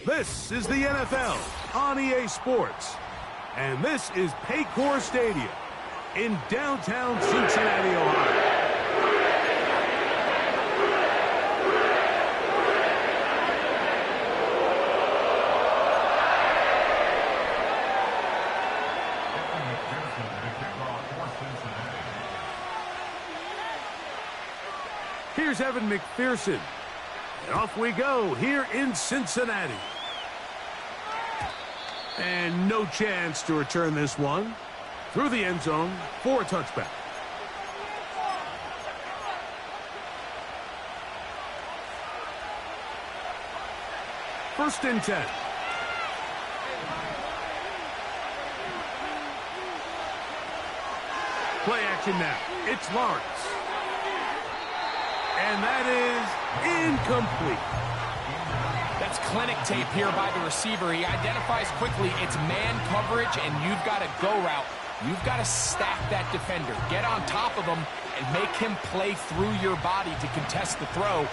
This is the NFL on EA Sports, and this is Paycor Stadium in downtown Cincinnati, Ohio. Here's Evan McPherson, and off we go here in Cincinnati. And no chance to return this one through the end zone for a touchback. First and 10. Play action now. It's Lawrence. And that is incomplete. That's clinic tape here by the receiver. He identifies quickly it's man coverage, and you've got a go route. You've got to stack that defender. Get on top of him and make him play through your body to contest the throw.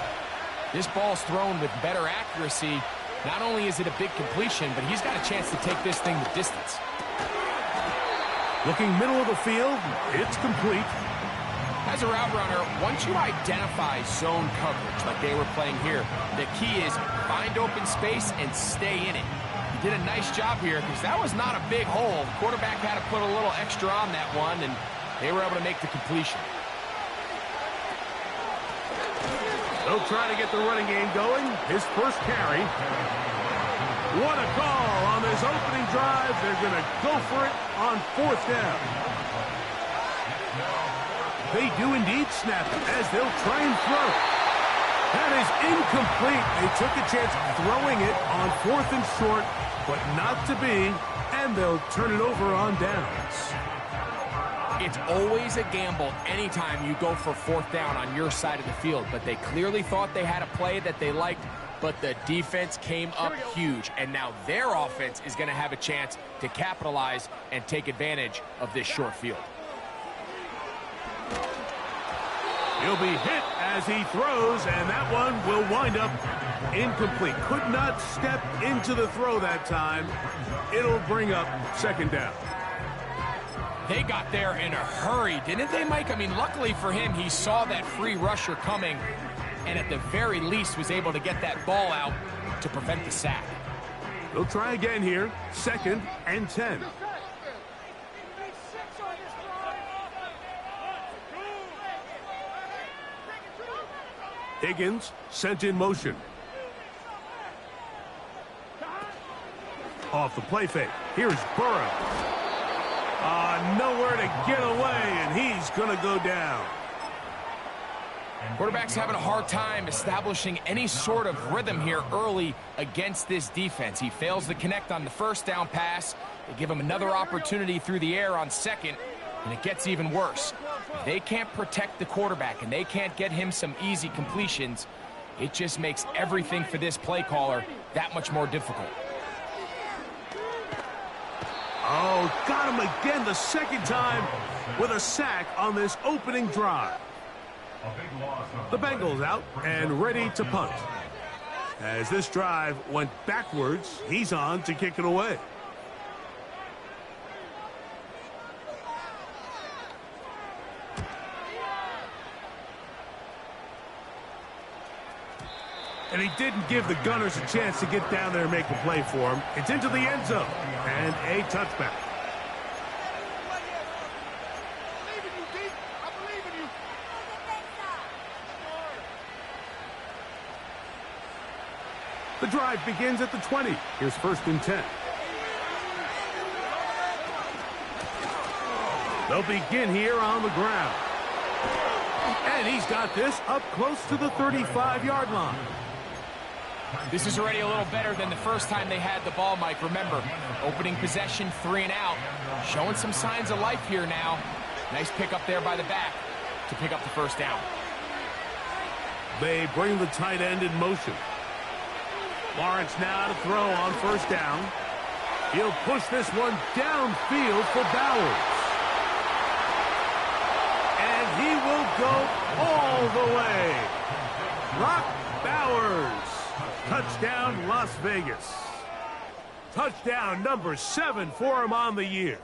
This ball's thrown with better accuracy. Not only is it a big completion, but he's got a chance to take this thing the distance. Looking middle of the field, it's complete. As a route runner, once you identify zone coverage like they were playing here, the key is find open space and stay in it. He did a nice job here because that was not a big hole. The quarterback had to put a little extra on that one, and they were able to make the completion. They'll try to get the running game going. His first carry. What a call on this opening drive. They're going to go for it on fourth down. They do indeed snap it as they'll try and throw. That is incomplete. They took a chance throwing it on fourth and short, but not to be, and they'll turn it over on downs. It's always a gamble anytime you go for fourth down on your side of the field, but they clearly thought they had a play that they liked, but the defense came up huge, and now their offense is going to have a chance to capitalize and take advantage of this short field. He'll be hit as he throws, and that one will wind up incomplete. Could not step into the throw that time. It'll bring up second down. They got there in a hurry, didn't they, Mike? I mean, luckily for him, he saw that free rusher coming, and at the very least was able to get that ball out to prevent the sack. They'll try again here. Second and 10. Higgins sent in motion. Off the play fake. Here's Burrow. Nowhere to get away, and he's going to go down. Quarterback's having a hard time establishing any sort of rhythm here early against this defense. He fails to connect on the first down pass. They give him another opportunity through the air on second, and it gets even worse. If they can't protect the quarterback and they can't get him some easy completions, it just makes everything for this play caller that much more difficult. Oh, got him again the second time with a sack on this opening drive. The Bengals out and ready to punt. As this drive went backwards, he's on to kick it away. And he didn't give the Gunners a chance to get down there and make a play for him. It's into the end zone and a touchback. The drive begins at the 20. Here's first and 10. They'll begin here on the ground. And he's got this up close to the 35-yard line. This is already a little better than the first time they had the ball, Mike. Remember, opening possession, 3 and out. Showing some signs of life here now. Nice pick up there by the back to pick up the first down. They bring the tight end in motion. Lawrence now to throw on first down. He'll push this one downfield for Bowers. he will go all the way. Brock Bowers. Touchdown, Las Vegas. Touchdown number 7 for him on the year.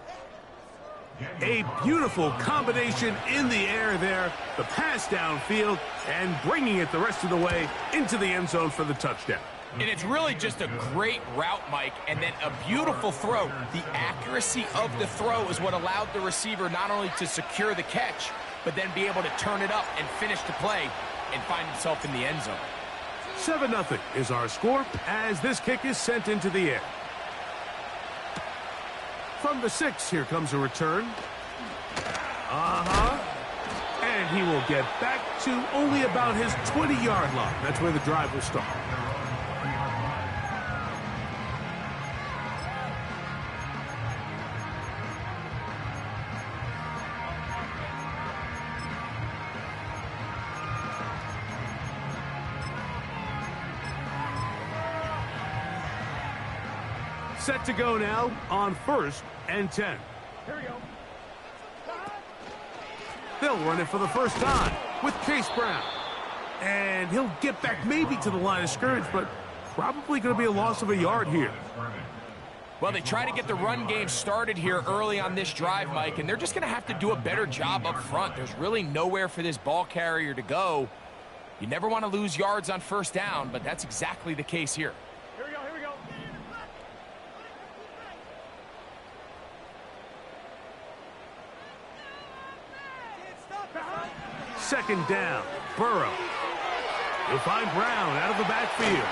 A beautiful combination in the air there. The pass downfield and bringing it the rest of the way into the end zone for the touchdown. And it's really just a great route, Mike, and then a beautiful throw. The accuracy of the throw is what allowed the receiver not only to secure the catch, but then be able to turn it up and finish the play and find himself in the end zone. 7-0 is our score as this kick is sent into the air. From the 6, here comes a return. And he will get back to only about his 20-yard line. That's where the drive will start. Set to go now on 1st and 10. Here we go. They'll run it for the first time with Chase Brown. And he'll get back maybe to the line of scrimmage, but probably going to be a loss of a yard here. Well, they try to get the run game started here early on this drive, Mike, and they're just going to have to do a better job up front. There's really nowhere for this ball carrier to go. You never want to lose yards on 1st down, but that's exactly the case here. Here we go, here we go. 2nd down, Burrow. He'll find Brown out of the backfield.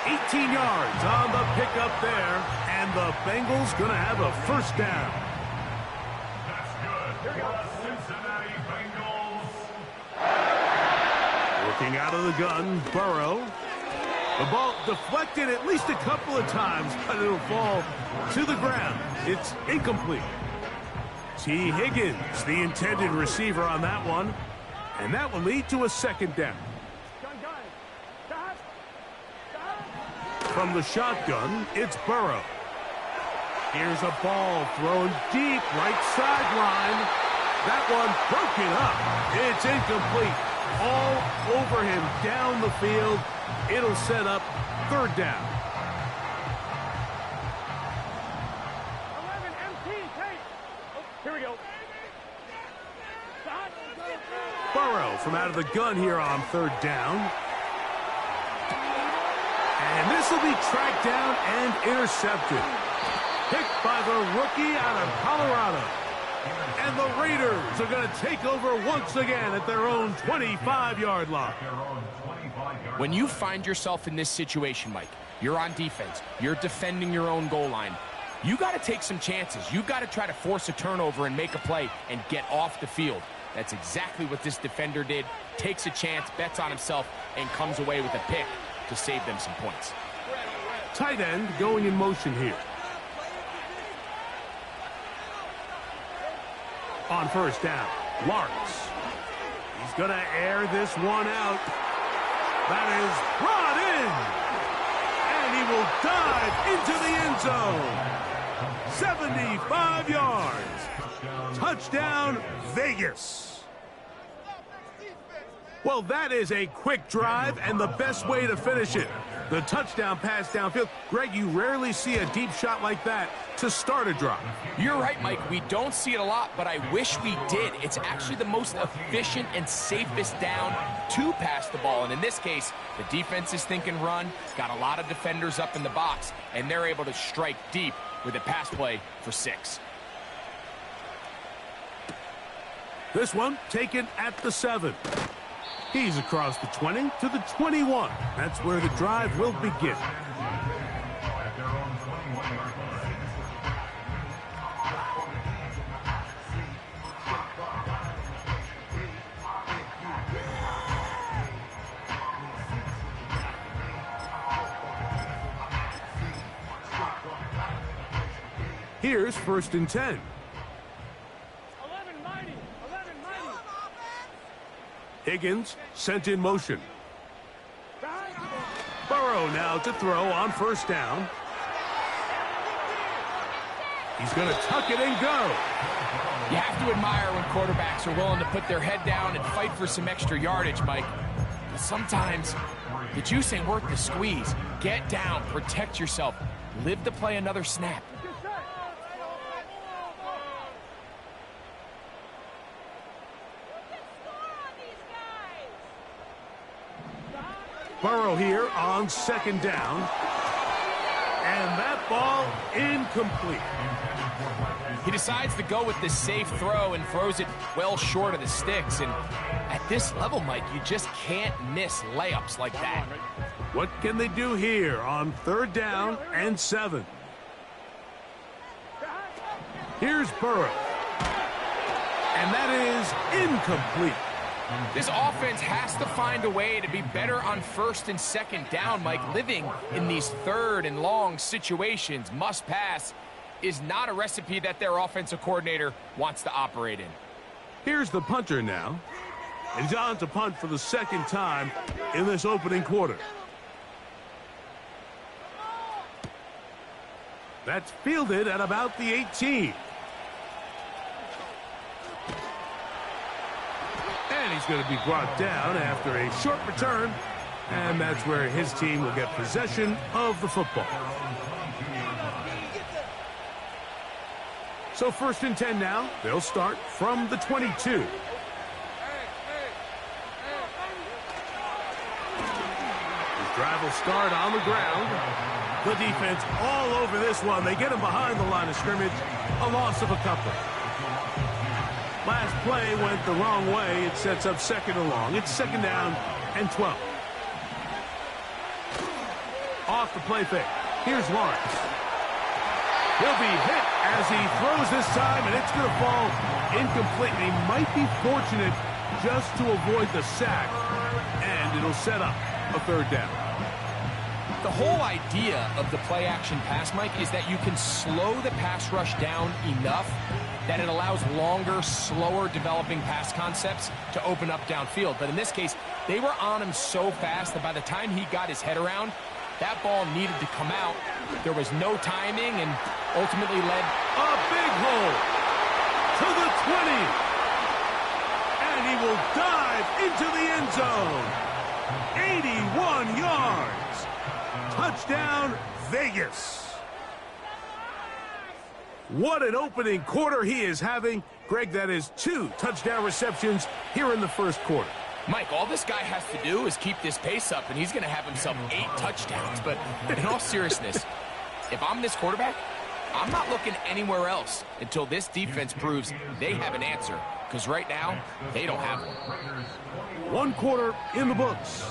18 yards on the pickup there, and the Bengals going to have a 1st down. That's good. Here we go. Cincinnati Bengals. Looking out of the gun, Burrow. The ball deflected at least a couple of times, but it'll fall to the ground. It's incomplete. T. Higgins, the intended receiver on that one. And that will lead to a 2nd down. From the shotgun, it's Burrow. Here's a ball thrown deep, right sideline. That one broken up. It's incomplete. All over him down the field. It'll set up 3rd down. 11 MT, take. Here we go. Burrow from out of the gun here on 3rd down. And this will be tracked down and intercepted. Picked by the rookie out of Colorado. And the Raiders are going to take over once again at their own 25-yard line. When you find yourself in this situation, Mike, you're on defense, you're defending your own goal line, you got to take some chances. You got to try to force a turnover and make a play and get off the field. That's exactly what this defender did. Takes a chance, bets on himself, and comes away with a pick to save them some points. Tight end going in motion here. On 1st down, Lawrence. He's going to air this one out. That is brought in. And he will dive into the end zone. 75 yards. Touchdown, Vegas. Well, that is a quick drive and the best way to finish it. The touchdown pass downfield. Greg, you rarely see a deep shot like that to start a drive. You're right, Mike. We don't see it a lot, but I wish we did. It's actually the most efficient and safest down to pass the ball. And in this case, the defense is thinking run, got a lot of defenders up in the box, and they're able to strike deep with a pass play for 6. This one taken at the 7. He's across the 20 to the 21. That's where the drive will begin. Here's 1st and 10. 11 mighty. Higgins sent in motion. Burrow now to throw on 1st down. He's going to tuck it and go. You have to admire when quarterbacks are willing to put their head down and fight for some extra yardage, Mike. But sometimes the juice ain't worth the squeeze. Get down, protect yourself, live to play another snap. Burrow here on second down. And that ball incomplete. He decides to go with the safe throw and throws it well short of the sticks. And at this level, Mike, you just can't miss layups like that. What can they do here on third down and 7? Here's Burrow. And that is incomplete. This offense has to find a way to be better on first and second down, Mike. Living in these third and long situations, must pass, is not a recipe that their offensive coordinator wants to operate in. Here's the punter now. And he's on to punt for the second time in this opening quarter. That's fielded at about the 18. And he's going to be brought down after a short return. And that's where his team will get possession of the football. So 1st and 10 now. They'll start from the 22. This drive will start on the ground. The defense all over this one. They get him behind the line of scrimmage. A loss of a couple. Last play went the wrong way. It sets up second and long. It's second down and 12. Off the play fake. Here's Lawrence. He'll be hit as he throws this time, and it's going to fall incomplete. He might be fortunate just to avoid the sack, and it'll set up a third down. The whole idea of the play-action pass, Mike, is that you can slow the pass rush down enough that it allows longer, slower developing pass concepts to open up downfield. But in this case, they were on him so fast that by the time he got his head around, that ball needed to come out. There was no timing and ultimately led a big hole to the 20. And he will dive into the end zone. 81 yards. Touchdown, Vegas. What an opening quarter he is having. Greg, that is 2 touchdown receptions here in the first quarter. Mike, all this guy has to do is keep this pace up, and he's going to have himself 8 touchdowns. But in all seriousness, if I'm this quarterback, I'm not looking anywhere else until this defense proves they have an answer. Because right now, they don't have one. 1 quarter in the books.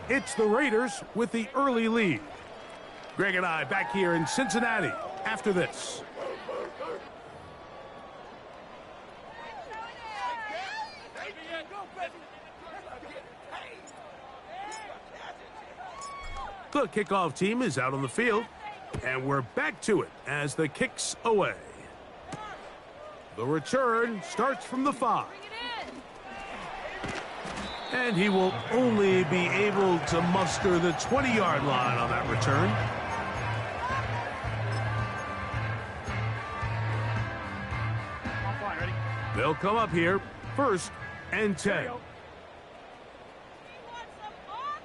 It's the Raiders with the early lead. Greg and I back here in Cincinnati after this. The kickoff team is out on the field, and we're back to it as the kick's away. The return starts from the 5. And he will only be able to muster the 20-yard line on that return. They'll come up here, 1st and 10. Here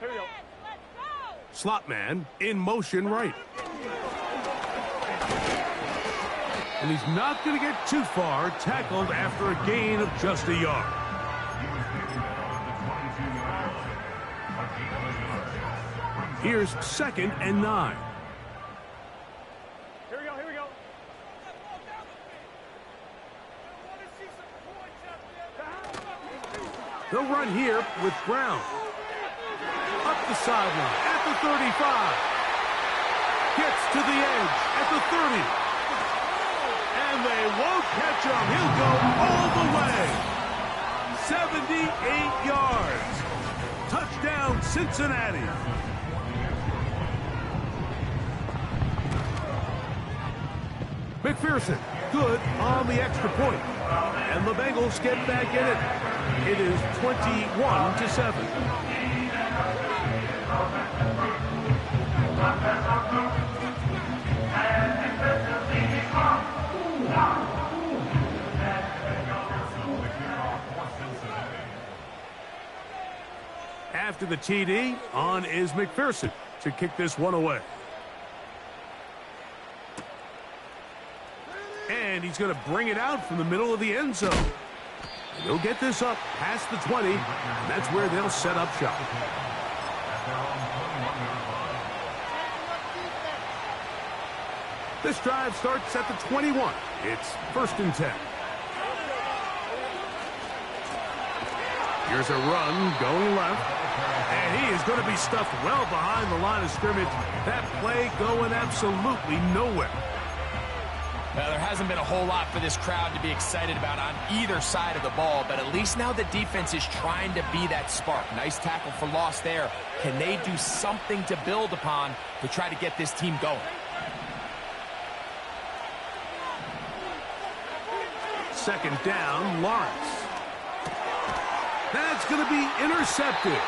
we go. Slot man in motion right. And he's not going to get too far, tackled after a gain of just a yard. Here's 2nd and 9. Here we go, here we go. They'll run here with Brown. Up the sideline at the 35. Gets to the edge at the 30. And they won't catch him. He'll go all the way. 78 yards. Touchdown, Cincinnati. McPherson, good on the extra point. And the Bengals get back in it. It is 21-7. After the TD, on is McPherson to kick this one away. And he's going to bring it out from the middle of the end zone. They'll get this up past the 20, and that's where they'll set up shop. This drive starts at the 21. It's 1st and 10. Here's a run going left. And he is going to be stuffed well behind the line of scrimmage. That play going absolutely nowhere. Well, there hasn't been a whole lot for this crowd to be excited about on either side of the ball, but at least now the defense is trying to be that spark. Nice tackle for loss there. Can they do something to build upon to try to get this team going? Second down, Lawrence. That's going to be intercepted.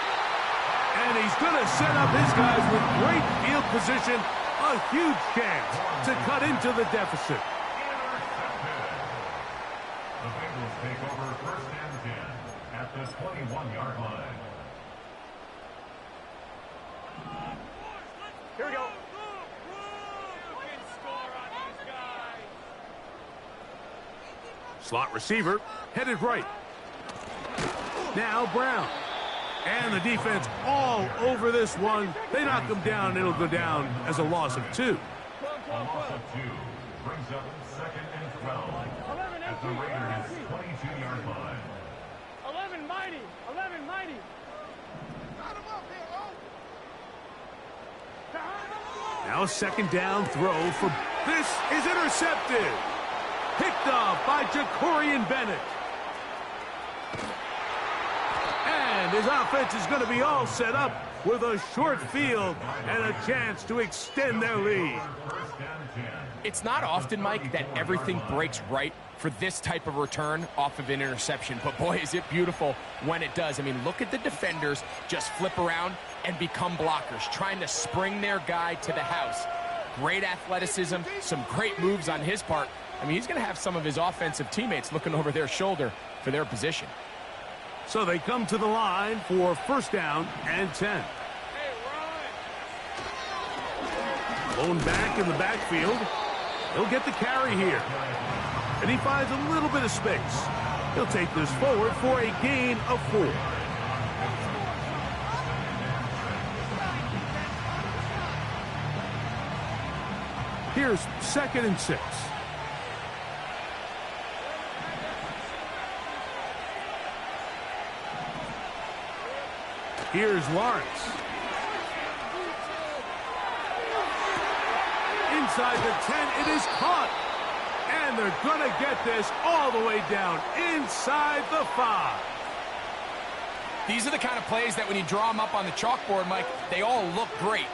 And he's going to set up his guys with great field position. A huge chance to cut into the deficit. The Bengals take over 1st and 10 at the 21-yard line. Here we go. Slot receiver headed right. Now Brown. And the defense all over this one. They knock him down, and it'll go down as a loss of 2. A loss of 2 brings up 2nd and 12 at the Raiders' 22-yard line. 11 mighty. 11 mighty. Now a second down throw for this is intercepted. Picked off by Jacorian Bennett. And his offense is going to be all set up with a short field and a chance to extend their lead. It's not often, Mike, that everything breaks right for this type of return off of an interception. But, boy, is it beautiful when it does. I mean, look at the defenders just flip around and become blockers, trying to spring their guy to the house. Great athleticism, some great moves on his part. I mean, he's going to have some of his offensive teammates looking over their shoulder for their position. So they come to the line for 1st down and 10. Blown back in the backfield. He'll get the carry here. And he finds a little bit of space. He'll take this forward for a gain of 4. Here's 2nd and 6. Here's Lawrence. Inside the 10, it is caught. And they're going to get this all the way down inside the 5. These are the kind of plays that when you draw them up on the chalkboard, Mike, they all look great.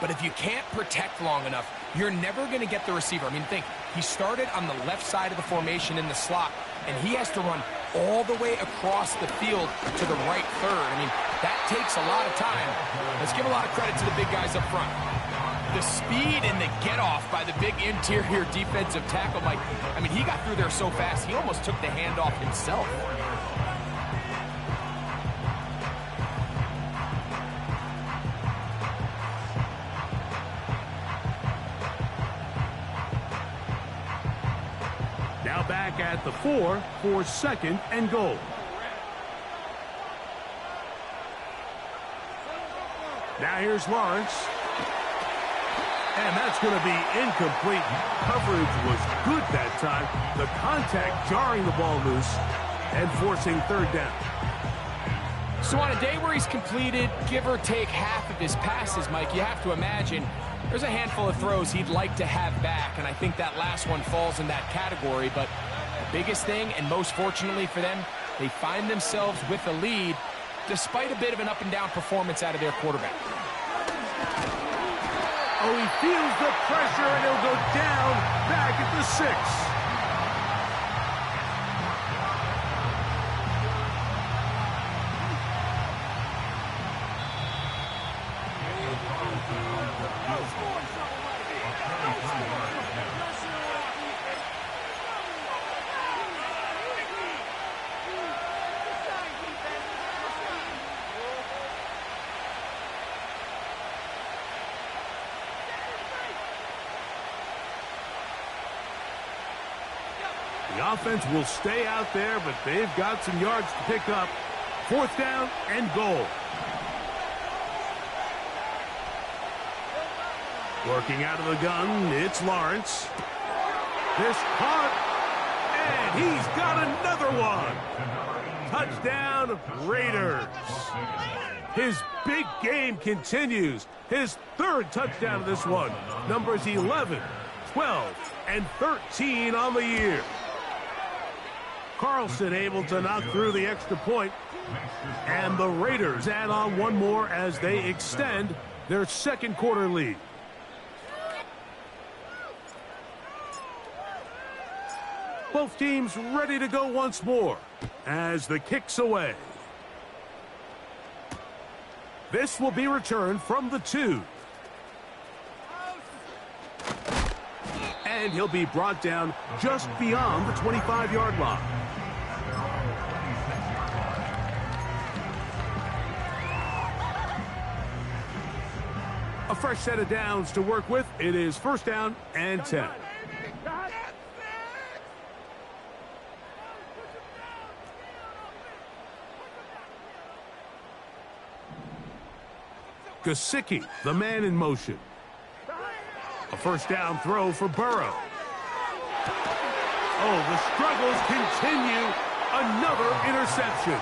But if you can't protect long enough, you're never going to get the receiver. I mean, think, he started on the left side of the formation in the slot, and he has to run all the way across the field to the right third. I mean, that takes a lot of time. Let's give a lot of credit to the big guys up front. The speed and the get-off by the big interior defensive tackle, Mike. I mean, he got through there so fast, he almost took the handoff himself. Now back at the 4 for 2nd and goal. Now here's Lawrence. And that's going to be incomplete. Coverage was good that time. The contact jarring the ball loose and forcing 3rd down. So on a day where he's completed, give or take half of his passes, Mike, you have to imagine there's a handful of throws he'd like to have back, and I think that last one falls in that category. But the biggest thing, and most fortunately for them, they find themselves with a lead despite a bit of an up-and-down performance out of their quarterback. Oh, he feels the pressure, and he'll go down back at the 6. The offense will stay out there, but they've got some yards to pick up. 4th down and goal. Working out of the gun, it's Lawrence. This caught, and he's got another one. Touchdown, Raiders. His big game continues. His 3rd touchdown of this one. Numbers 11, 12, and 13 on the year. Carlson able to knock through the extra point. And the Raiders add on one more as they extend their 2nd quarter lead. Both teams ready to go once more as the kick's away. This will be returned from the 2. And he'll be brought down just beyond the 25-yard line. A fresh set of downs to work with. It is 1st down and 10. Gesicki, the man in motion. A 1st down throw for Burrow. Oh, the struggles continue. Another interception.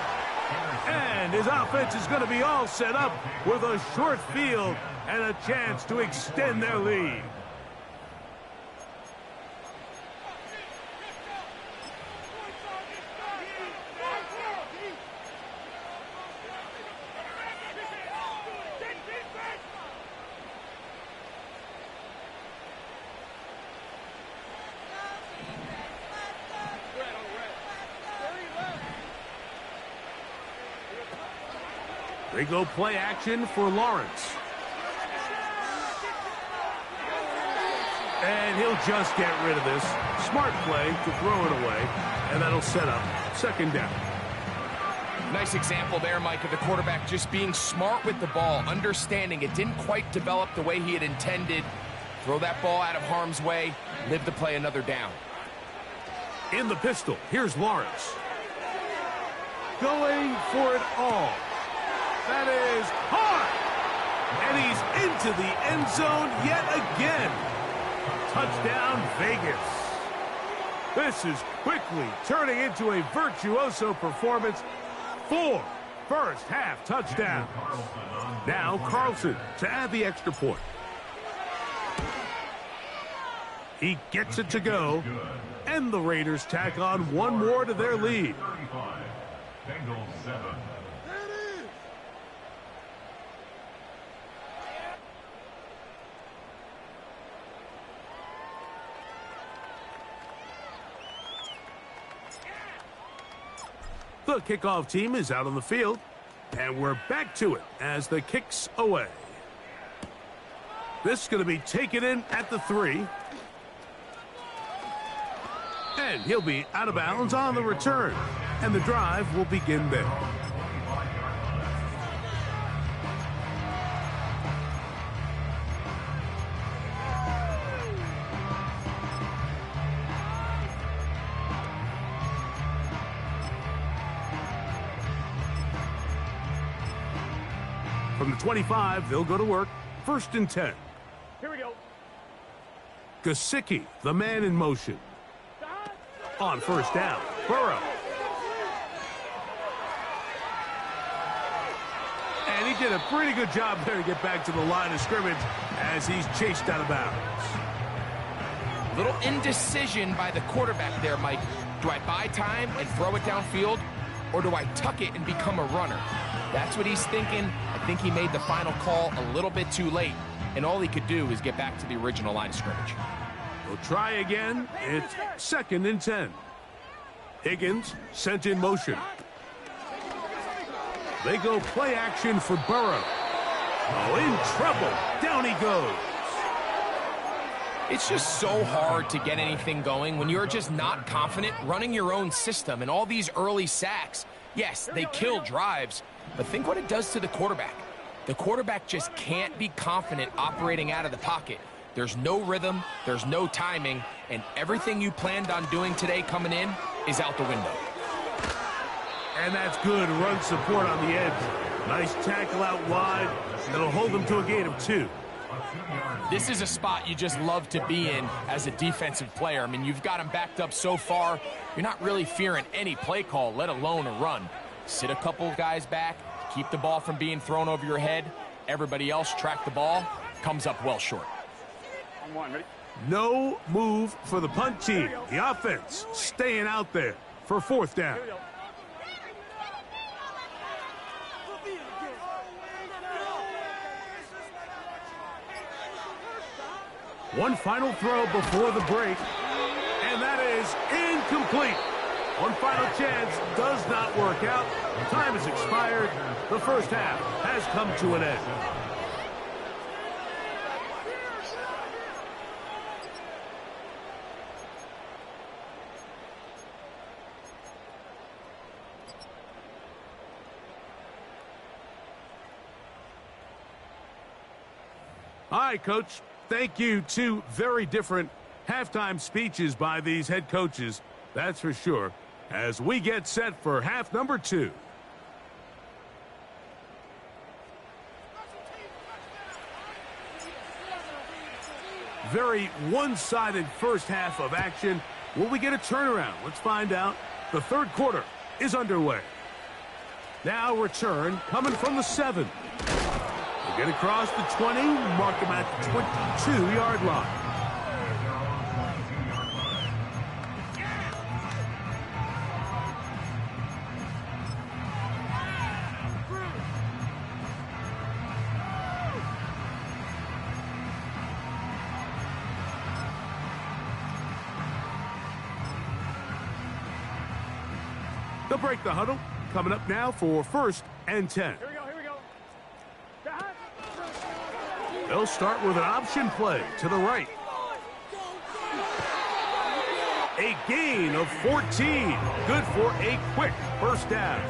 And his offense is going to be all set up with a short field and a chance to extend their lead. They go play action for Lawrence. And he'll just get rid of this. Smart play to throw it away. And that'll set up 2nd down. Nice example there, Mike, of the quarterback just being smart with the ball, understanding it didn't quite develop the way he had intended. Throw that ball out of harm's way, live to play another down. In the pistol, here's Lawrence. Going for it all. That is hard. And he's into the end zone yet again. Touchdown, Vegas. This is quickly turning into a virtuoso performance. 4 first-half touchdowns. Now Carlson to add the extra point. He gets it to go. And the Raiders tack on one more to their lead. Bengals 7. The kickoff team is out on the field, and we're back to it as the kick's away. This is going to be taken in at the 3. And he'll be out of bounds on the return, and the drive will begin there. From the 25, they'll go to work. 1st and 10. Here we go. Gesicki, the man in motion. On 1st down, Burrow. And he did a pretty good job there to get back to the line of scrimmage as he's chased out of bounds. Little indecision by the quarterback there, Mike. Do I buy time and throw it downfield, or do I tuck it and become a runner? That's what he's thinking. I think he made the final call a little bit too late, and all he could do is get back to the original line of scrimmage. We'll try again. It's 2nd and 10. Higgins sent in motion. They go play action for Burrow. Oh, in trouble. Down he goes. It's just so hard to get anything going when you're just not confident running your own system, and all these early sacks. Yes, they kill drives, but think what it does to the quarterback. The quarterback just can't be confident operating out of the pocket. There's no rhythm, there's no timing, and everything you planned on doing today coming in is out the window. And that's good run support on the edge. Nice tackle out wide. That'll hold them to a gain of 2. This is a spot you just love to be in as a defensive player. I mean, you've got them backed up so far, you're not really fearing any play call, let alone a run. Sit a couple guys back, keep the ball from being thrown over your head. Everybody else track the ball, comes up well short. No move for the punt team. The offense staying out there for 4th down. One final throw before the break, and that is incomplete. One final chance does not work out. Time has expired. The first half has come to an end. All right, Coach. Thank you. 2 very different halftime speeches by these head coaches, that's for sure, as we get set for half number 2. Very one-sided first half of action. Will we get a turnaround? Let's find out. The third quarter is underway. Now return coming from the 7. Get across the 20, mark him at the 22-yard line. They'll break the huddle. Coming up now for 1st and 10. They'll start with an option play to the right. A gain of 14. Good for a quick first down.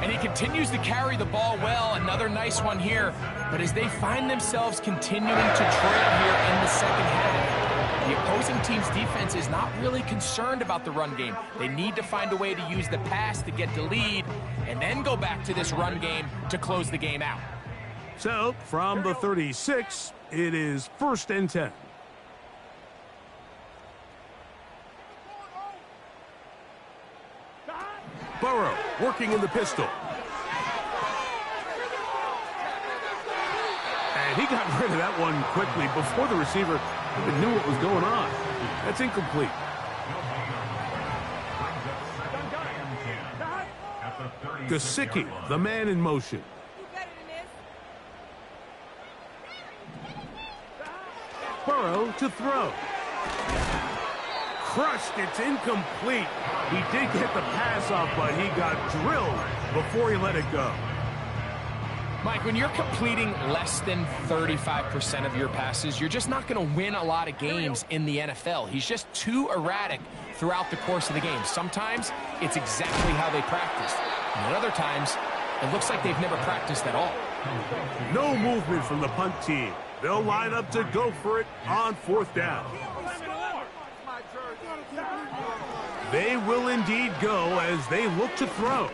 And he continues to carry the ball well. Another nice one here. But as they find themselves continuing to trail here in the second half, the opposing team's defense is not really concerned about the run game. They need to find a way to use the pass to get the lead and then go back to this run game to close the game out. So, from the 36, it is 1st and 10. Burrow working in the pistol. And he got rid of that one quickly before the receiver even knew what was going on. That's incomplete. Gesicki, the man in motion. Burrow to throw. Crushed. It's incomplete. He did get the pass off, but he got drilled before he let it go. Mike, when you're completing less than 35% of your passes, you're just not going to win a lot of games in the NFL. He's just too erratic throughout the course of the game. Sometimes it's exactly how they practiced. And at other times, it looks like they've never practiced at all. No movement from the punt team. They'll line up to go for it on 4th down. They will indeed go as they look to throw.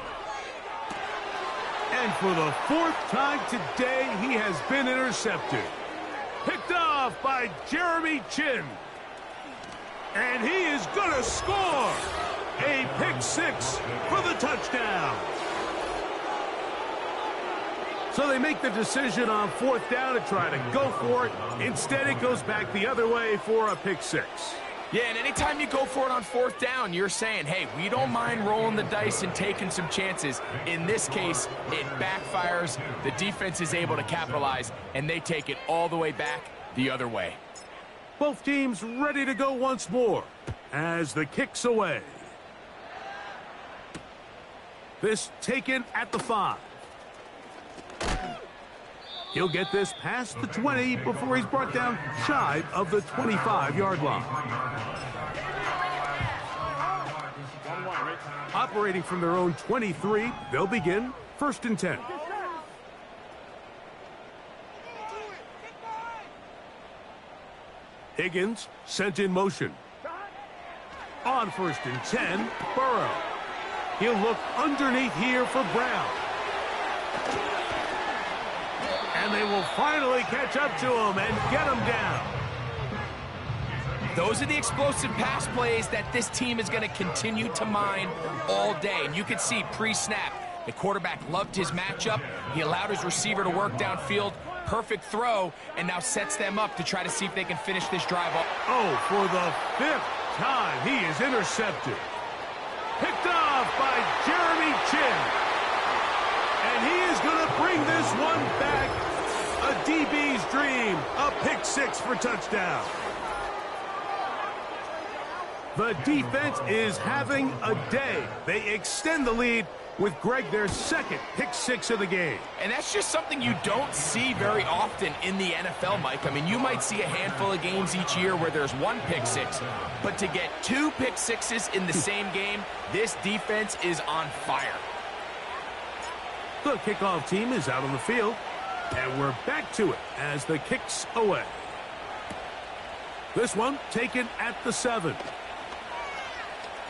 And for the 4th time today, he has been intercepted. Picked off by Jeremy Chin. And he is going to score. A pick 6 for the touchdown. So they make the decision on 4th down to try to go for it. Instead, it goes back the other way for a pick 6. Yeah, and anytime you go for it on 4th down, you're saying, hey, we don't mind rolling the dice and taking some chances. In this case, it backfires. The defense is able to capitalize, and they take it all the way back the other way. Both teams ready to go once more as the kick's away. This taken at the 5. He'll get this past the 20 before he's brought down shy of the 25-yard line. Operating from their own 23, they'll begin 1st and 10. Higgins sent in motion. On 1st and 10, Burrow. He'll look underneath here for Brown. And they will finally catch up to him and get him down. Those are the explosive pass plays that this team is going to continue to mine all day. And you can see pre-snap, the quarterback loved his matchup. He allowed his receiver to work downfield. Perfect throw, and now sets them up to try to see if they can finish this drive up. Oh, for the 5th time, he is intercepted. Picked off by Jeremy Chin. And he is going to bring this one back. A DB's dream. A pick 6 for touchdown. The defense is having a day. They extend the lead with Greg, their 2nd pick 6 of the game. And that's just something you don't see very often in the NFL, Mike. I mean, you might see a handful of games each year where there's 1 pick 6, but to get 2 pick 6s in the same game, this defense is on fire. The kickoff team is out on the field, and we're back to it as the kick's away. This one taken at the 7.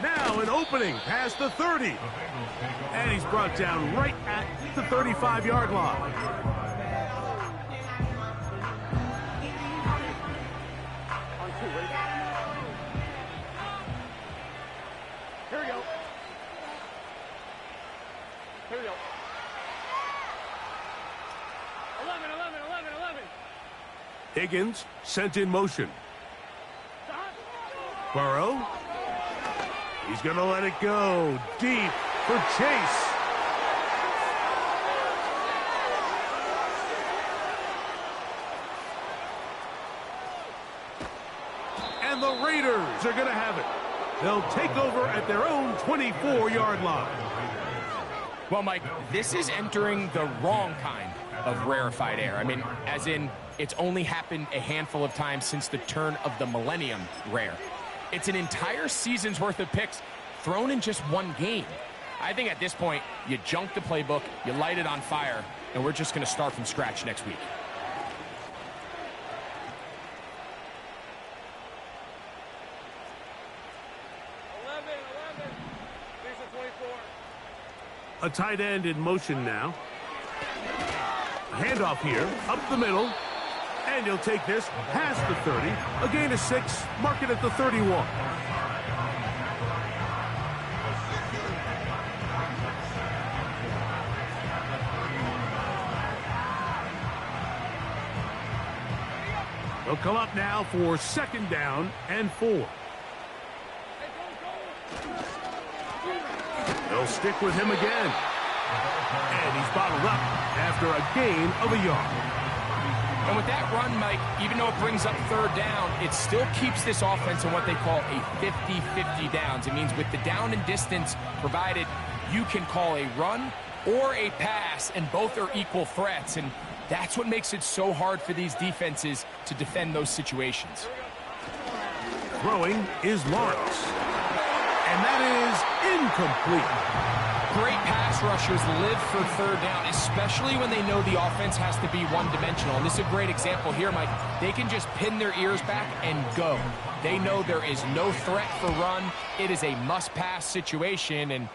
Now an opening past the 30. And he's brought down right at the 35-yard line. Here we go. Here we go. 11. Higgins sent in motion. Burrow. He's going to let it go deep for Chase. And the Raiders are going to have it. They'll take over at their own 24-yard line. Well, Mike, this is entering the wrong kind of rarefied air. I mean, as in, it's only happened a handful of times since the turn of the millennium rare. It's an entire season's worth of picks thrown in just one game. I think at this point, you junk the playbook, you light it on fire, and we're just going to start from scratch next week. A tight end in motion now. Handoff here, up the middle. And he'll take this past the 30. A gain of 6, mark it at the 31. They'll come up now for 2nd down and 4. They'll stick with him again. And he's bottled up after a gain of a yard. And with that run, Mike, even though it brings up 3rd down, it still keeps this offense in what they call a 50-50 downs. It means with the down and distance provided, you can call a run or a pass, and both are equal threats. And that's what makes it so hard for these defenses to defend those situations. Throwing is Lawrence. And that is incomplete. Great pass rushers live for 3rd down, especially when they know the offense has to be one-dimensional. And this is a great example here, Mike. They can just pin their ears back and go. They know there is no threat for run. It is a must-pass situation, and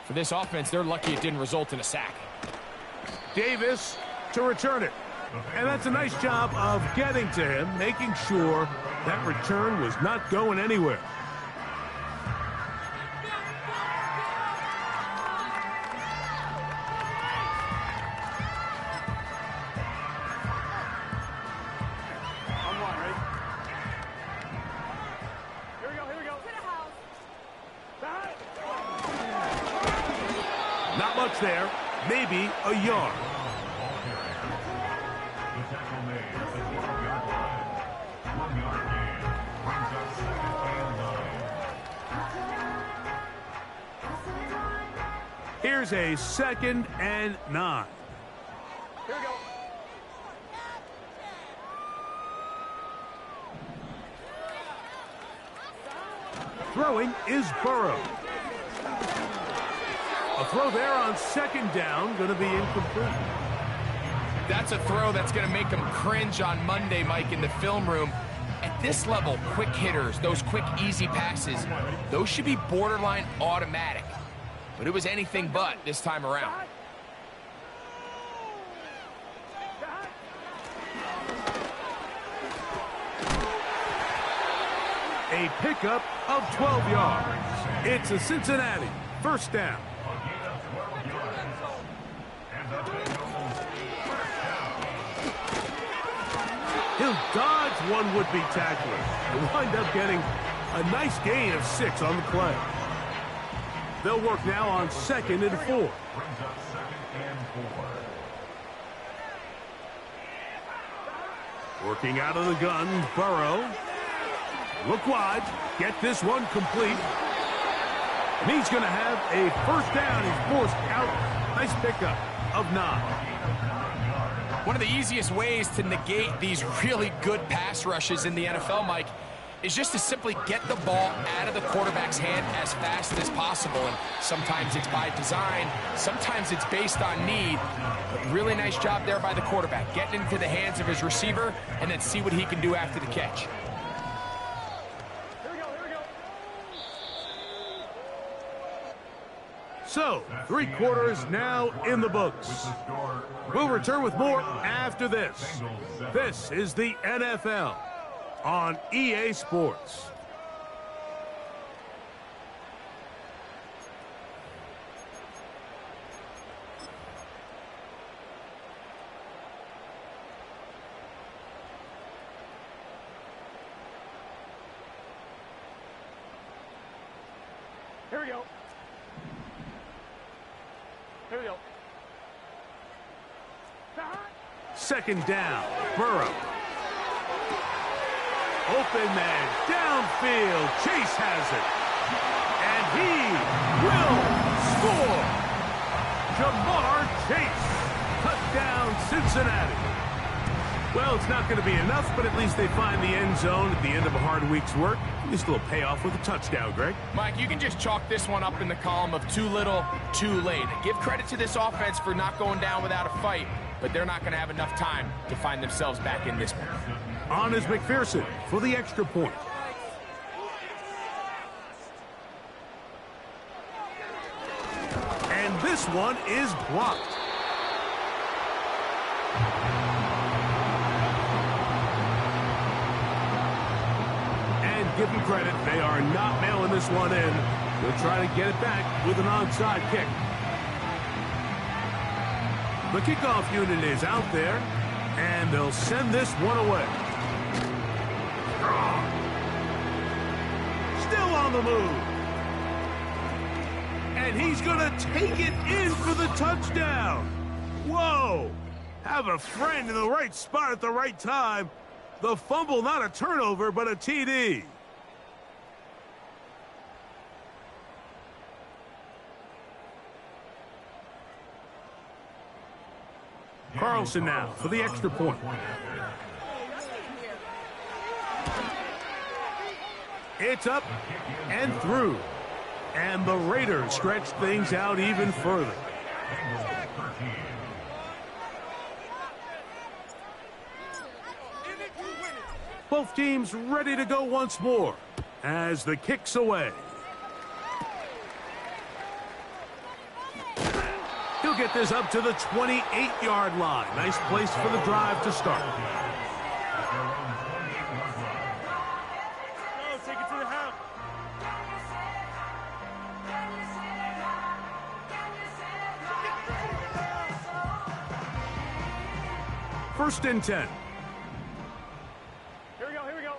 for this offense, they're lucky it didn't result in a sack. Davis to return it. And that's a nice job of getting to him, making sure that return was not going anywhere. Not much there, maybe a yard. Here's a 2nd and 9. Here we go. Throwing is Burrow. A throw there on 2nd down, going to be incomplete. That's a throw that's going to make them cringe on Monday, Mike, in the film room. At At this level, quick hitters, those quick, easy passes, those should be borderline automatic. But it was anything but this time around. A pickup of 12 yards. It's a Cincinnati first down. He'll dodge one would-be tackler and wind up getting a nice gain of 6 on the play. They'll work now on 2nd and 4. Working out of the gun, Burrow. Look wide, get this one complete. And he's going to have a first down. He's forced out. Nice pickup of 9. One of the easiest ways to negate these really good pass rushes in the NFL, Mike, is just to simply get the ball out of the quarterback's hand as fast as possible. And sometimes it's by design, sometimes it's based on need. But really nice job there by the quarterback, getting into the hands of his receiver and then see what he can do after the catch. So, 3 quarters now in the books. We'll return with more after this. This is the NFL on EA Sports. Here we go. Here we go. 2nd down, Burrow. Open man, downfield, Chase has it. And he will score. Jamar Chase, touchdown Cincinnati. Well, it's not going to be enough, but at least they find the end zone at the end of a hard week's work. At least a little payoff with a touchdown, Greg. Mike, you can just chalk this one up in the column of too little, too late. Give credit to this offense for not going down without a fight, but they're not going to have enough time to find themselves back in this one. On is McPherson for the extra point. And this one is blocked. And give them credit, they are not mailing this one in. They'll try to get it back with an onside kick. The kickoff unit is out there, and they'll send this one away. Still on the move. And he's going to take it in for the touchdown. Whoa. Have a friend in the right spot at the right time. The fumble, not a turnover, but a TD. Carlson now for the extra point. It's up and through. And the Raiders stretch things out even further. Both teams ready to go once more as the kick's away. He'll get this up to the 28-yard line. Nice place for the drive to start. Take it to the house. First and 10. Here we go, here we go.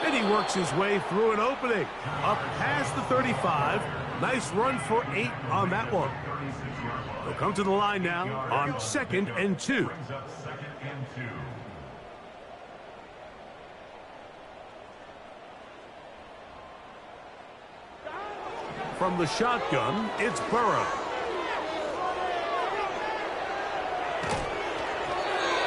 And he works his way through an opening. Up past the 35. Nice run for 8 on that one. They'll come to the line now on 2nd and 2. From the shotgun, it's Burrow.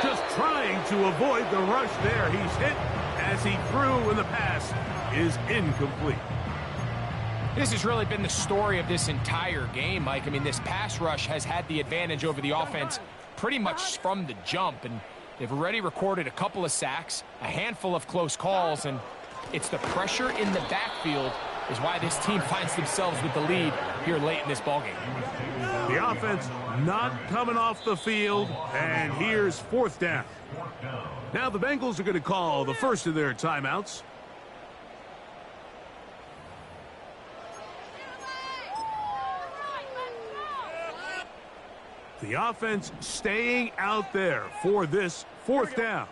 Just trying to avoid the rush there. He's hit as he threw, and the pass is incomplete. This has really been the story of this entire game, Mike. I mean, this pass rush has had the advantage over the offense pretty much from the jump, and they've already recorded a couple of sacks, a handful of close calls, and it's the pressure in the backfield is why this team finds themselves with the lead here late in this ballgame. The offense not coming off the field, and here's 4th down. Now the Bengals are going to call the first of their timeouts. The offense staying out there for this 4th down.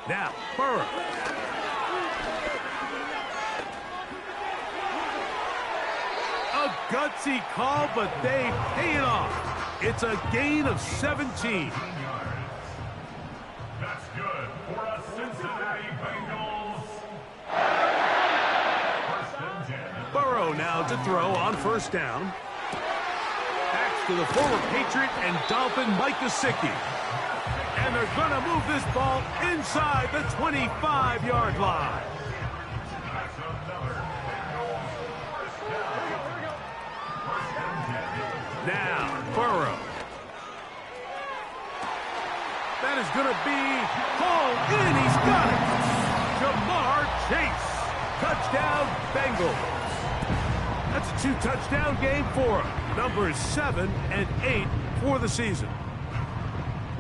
Now, Burrow. A gutsy call, but they pay it off. It's a gain of 17. That's good for a Cincinnati Bengals. 1st and 10. Burrow now to throw on 1st down. Backs to the former Patriot and Dolphin Mike Gesicki. And they're going to move this ball inside the 25-yard line. That's another Bengals 1st down. 1st and 10. Now, Burrow. That is going to be hauled in. He's got it. Jamar Chase. Touchdown, Bengals. That's a 2-touchdown game for him. Numbers 7 and 8 for the season.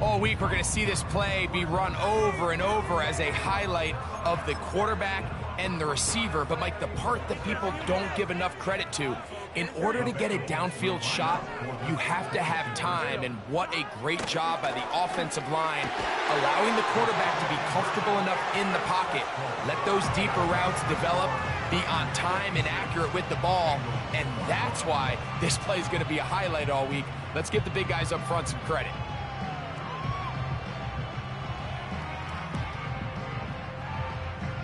All week, we're going to see this play be run over and over as a highlight of the quarterback and the receiver. But, Mike, the part that people don't give enough credit to, in order to get a downfield shot, you have to have time. And what a great job by the offensive line, allowing the quarterback to be comfortable enough in the pocket. Let those deeper routes develop, be on time and accurate with the ball. And that's why this play is going to be a highlight all week. Let's give the big guys up front some credit.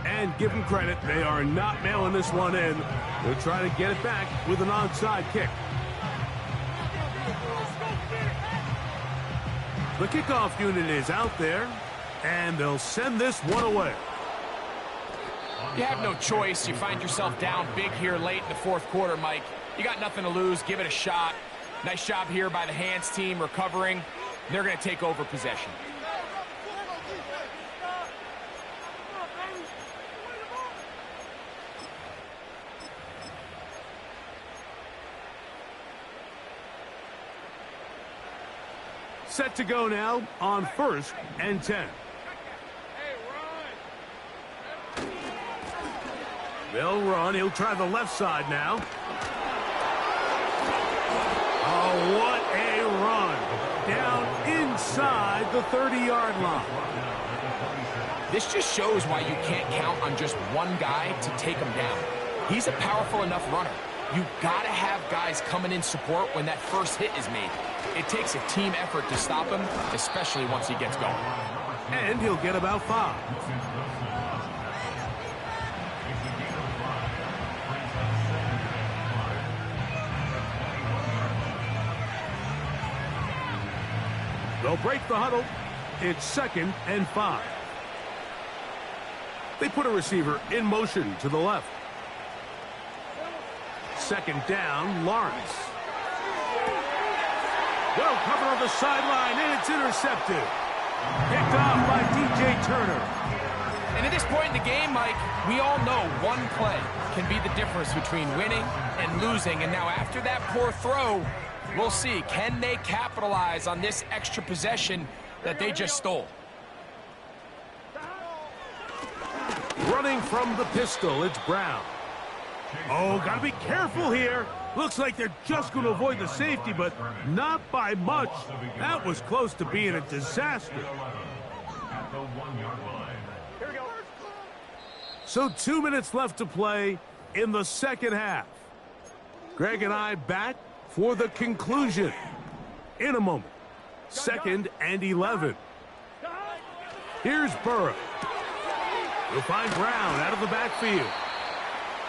And give them credit, they are not mailing this one in. They'll try to get it back with an onside kick. The kickoff unit is out there, and they'll send this one away. You have no choice. You find yourself down big here late in the 4th quarter, Mike. You got nothing to lose. Give it a shot. Nice job here by the hands team recovering. They're going to take over possession. Set to go now on 1st and 10. They'll run. He'll try the left side now. Oh, what a run. Down inside the 30-yard line. This just shows why you can't count on just one guy to take him down. He's a powerful enough runner. You've got to have guys coming in support when that first hit is made. It takes a team effort to stop him, especially once he gets going. And he'll get about 5. They'll break the huddle. It's 2nd and 5. They put a receiver in motion to the left. 2nd down, Lawrence. Well covered on the sideline, and it's intercepted. Picked off by DJ Turner. And at this point in the game, Mike, we all know one play can be the difference between winning and losing. And now after that poor throw, we'll see, can they capitalize on this extra possession that they just stole? Running from the pistol, it's Brown. Oh, got to be careful here. Looks like they're just going to avoid the safety, but not by much. That was close to being a disaster. At the 1-yard line. Here we go. So 2 minutes left to play in the 2nd half. Greg and I back for the conclusion in a moment. 2nd and 11. Here's Burrow. He'll find Brown out of the backfield.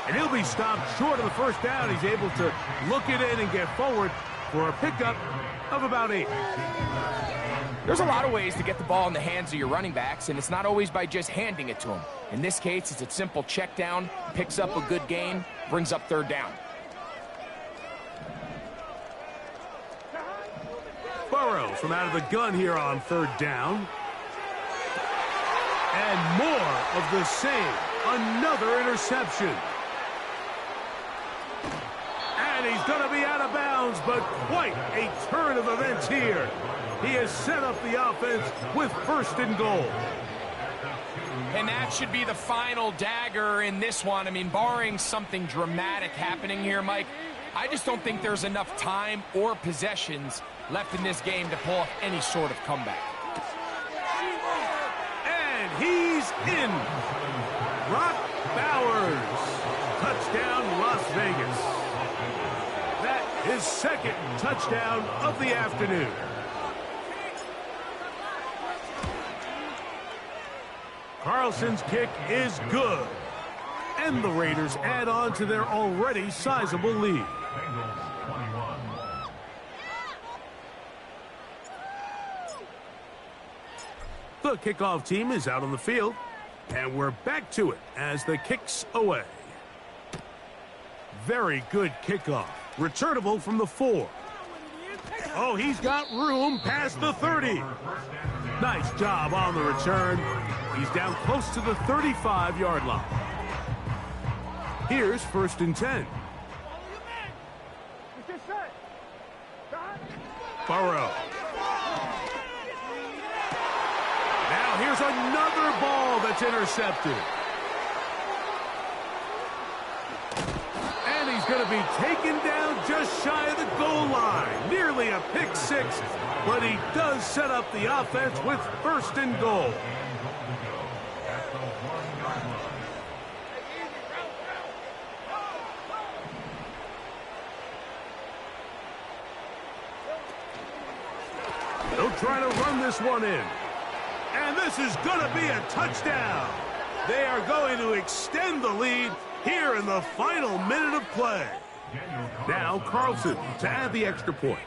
And he'll be stopped short of the first down. He's able to look it in and get forward for a pickup of about 8. There's a lot of ways to get the ball in the hands of your running backs, and it's not always by just handing it to them. In this case, it's a simple check down, picks up a good gain, brings up 3rd down. Burrows from out of the gun here on 3rd down. And more of the same. Another interception. And he's going to be out of bounds, but quite a turn of events here. He has set up the offense with 1st and goal. And that should be the final dagger in this one. I mean, barring something dramatic happening here, Mike, I just don't think there's enough time or possessions left in this game to pull off any sort of comeback. And he's in. Brock Bowers. Touchdown, Las Vegas. That is 2nd touchdown of the afternoon. Carlson's kick is good. And the Raiders add on to their already sizable lead. The kickoff team is out on the field, and we're back to it as the kick's away. Very good kickoff. Returnable from the 4. Oh, he's got room past the 30. Nice job on the return. He's down close to the 35-yard line. Here's 1st and 10. Burrow. Now here's another ball that's intercepted. And he's going to be taken down just shy of the goal line. Nearly a pick 6, but he does set up the offense with 1st and goal. They'll try to run this one in. And this is going to be a touchdown. They are going to extend the lead here in the final minute of play. Now Carlson to add the extra point.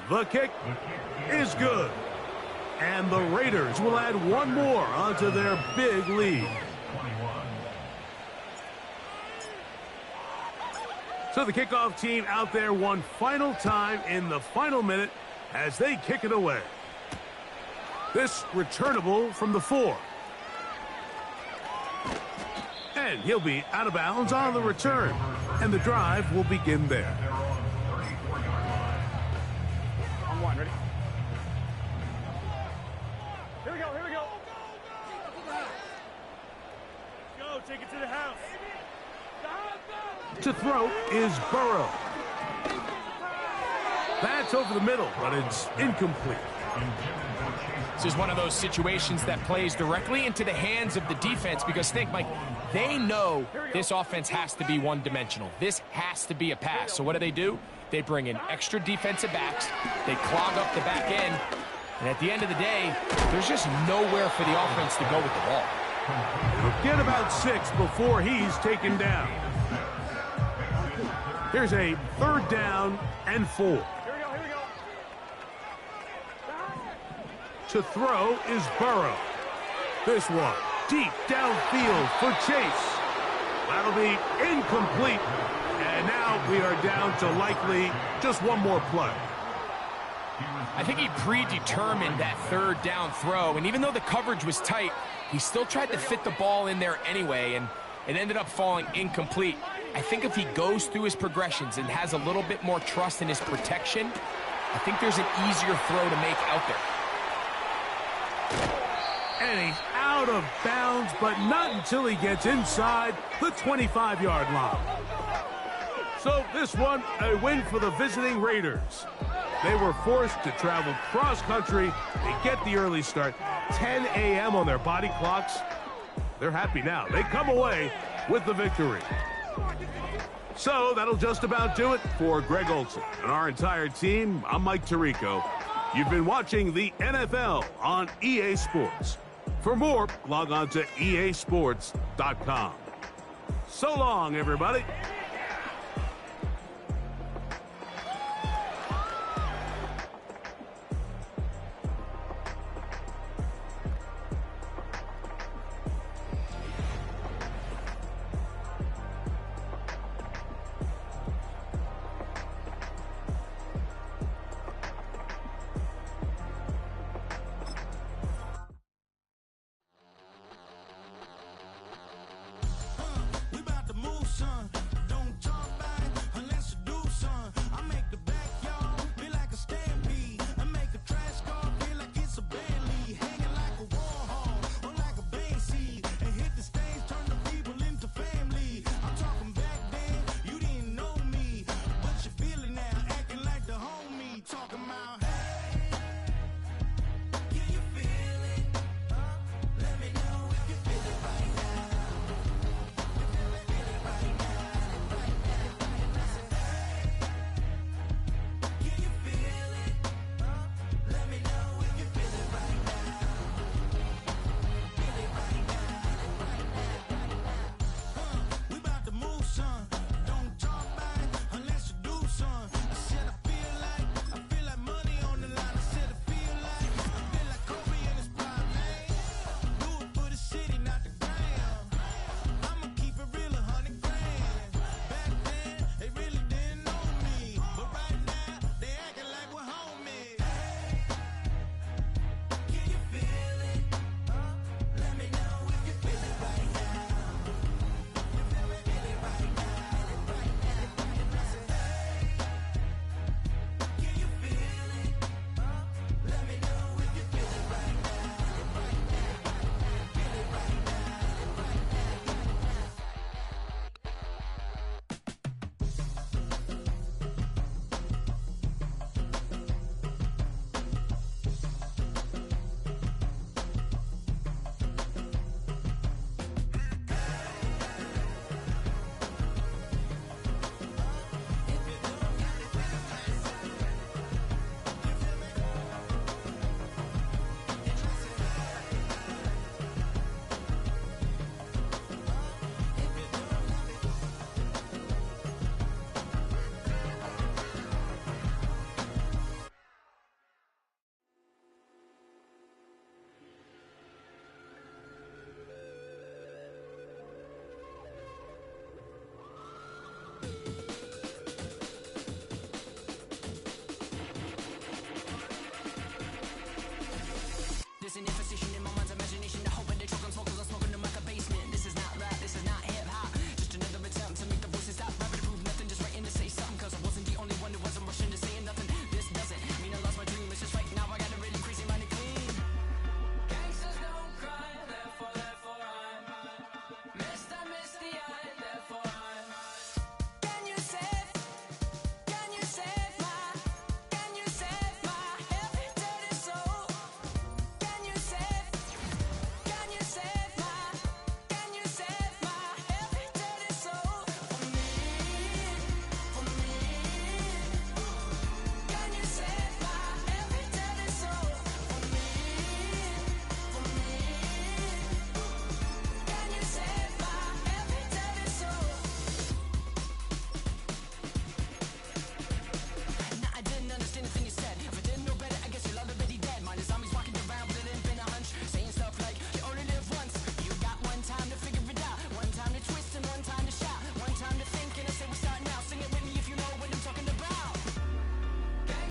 The kick is good. And the Raiders will add one more onto their big lead. So the kickoff team out there one final time in the final minute as they kick it away. This returnable from the 4. And he'll be out of bounds on the return. And the drive will begin there. On 1, ready? Here we go, here we go. Go, take it to the house. To throw is Burrow. That's over the middle, but it's incomplete. This is one of those situations that plays directly into the hands of the defense because think, Mike, they know this offense has to be one-dimensional. This has to be a pass. So what do? They bring in extra defensive backs. They clog up the back end. And at the end of the day, there's just nowhere for the offense to go with the ball. It'll get about 6 before he's taken down. Here's a 3rd down and 4. Here we go. To throw is Burrow. This one deep downfield for Chase. That'll be incomplete. And now we are down to likely just one more play. I think he predetermined that 3rd down throw, and even though the coverage was tight, he still tried to fit the ball in there anyway, and it ended up falling incomplete. I think if he goes through his progressions and has a little bit more trust in his protection, I think there's an easier throw to make out there. And he's out of bounds, but not until he gets inside the 25-yard line. So this one, a win for the visiting Raiders. They were forced to travel cross-country. They get the early start, 10 a.m. on their body clocks. They're happy now. They come away with the victory. So that'll just about do it for Greg Olson and our entire team. I'm Mike Tirico. You've been watching the NFL on EA Sports. For more, log on to easports.com. So long, everybody.